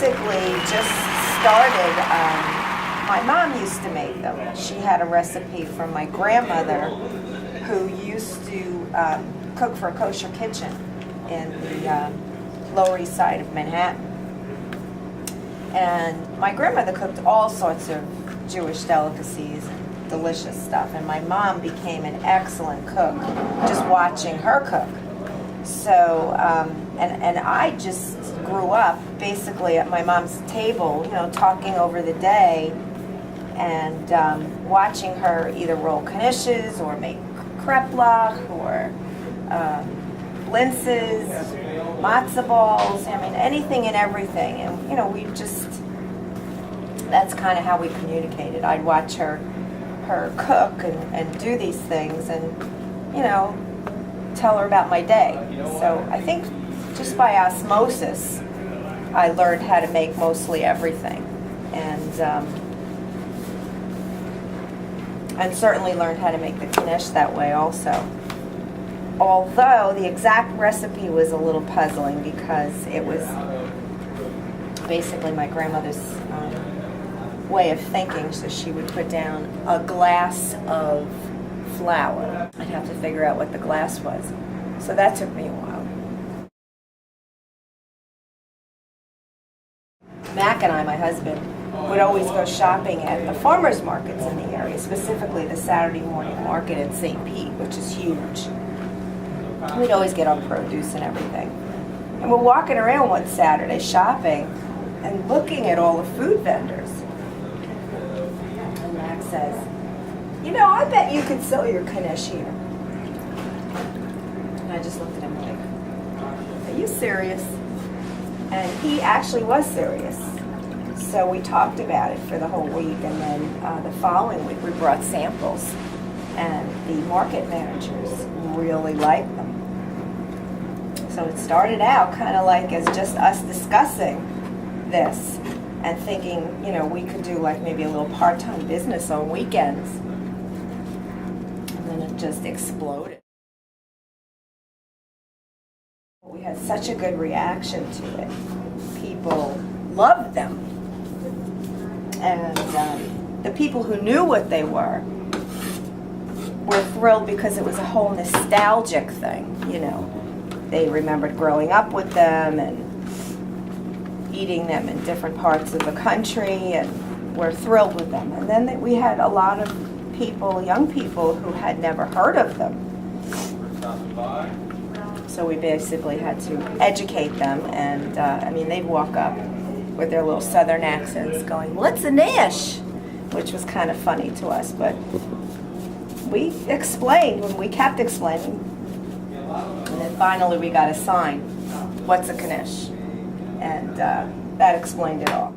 basically just started, my mom used to make them. She had a recipe from my grandmother who used to cook for a kosher kitchen in the Lower East Side of Manhattan. And my grandmother cooked all sorts of Jewish delicacies and delicious stuff. And my mom became an excellent cook just watching her cook. So, and I just grew up basically at my mom's table, you know, talking over the day and watching her either roll knishes or make kreplach or blintzes, matzo balls, I mean, anything and everything. And, you know, we just, that's kind of how we communicated. I'd watch her cook and do these things and, you know, tell her about my day. So I think just by osmosis, I learned how to make mostly everything. And certainly learned how to make the knish that way also. Although the exact recipe was a little puzzling because it was basically my grandmother's way of thinking. So she would put down a glass of flour. I'd have to figure out what the glass was. So that took me a while. Mac and I, my husband, would always go shopping at the farmers markets in the area, specifically the Saturday morning market in St. Pete, which is huge. We'd always get our produce and everything. And we're walking around one Saturday shopping and looking at all the food vendors. And Mac says, you know, I bet you could sell your knish here. And I just looked at him like, are you serious? And he actually was serious. So we talked about it for the whole week, and then the following week we brought samples, and the market managers really liked them. So it started out kind of like as just us discussing this and thinking, you know, we could do like maybe a little part-time business on weekends. And then it just exploded. We had such a good reaction to it. People loved them. And the people who knew what they were thrilled because it was a whole nostalgic thing, you know. They remembered growing up with them and eating them in different parts of the country and were thrilled with them. And then we had a lot of people, young people, who had never heard of them. So we basically had to educate them, and I mean, they'd walk up with their little southern accents going, what's a knish? Which was kind of funny to us, but we explained, and we kept explaining. And then finally we got a sign, what's a knish? And that explained it all.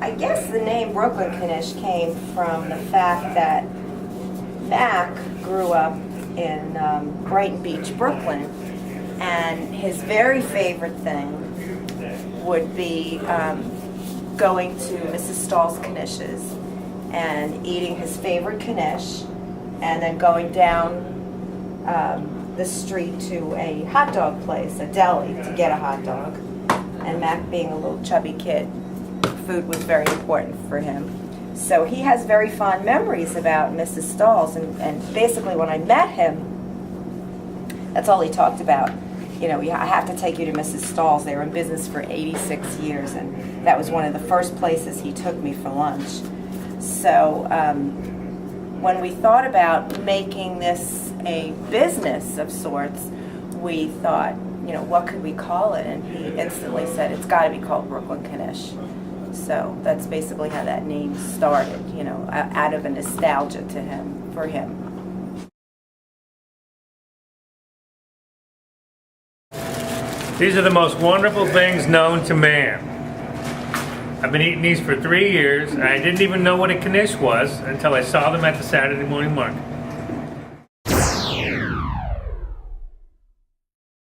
I guess the name Brooklyn Knish came from the fact that Mac grew up in Brighton Beach, Brooklyn, and his very favorite thing would be going to Mrs. Stahl's knishes and eating his favorite knish, and then going down the street to a hot dog place, a deli, to get a hot dog. And Mac, being a little chubby kid, food was very important for him. So he has very fond memories about Mrs. Stahl's, and basically when I met him, that's all he talked about. You know, I have to take you to Mrs. Stahl's. They were in business for 86 years, and that was one of the first places he took me for lunch. So when we thought about making this a business of sorts, we thought, you know, what could we call it? And he instantly said, it's got to be called Brooklyn Knish. So that's basically how that name started, you know, out of a nostalgia to him, for him. These are the most wonderful things known to man. I've been eating these for 3 years, and I didn't even know what a knish was until I saw them at the Saturday morning market.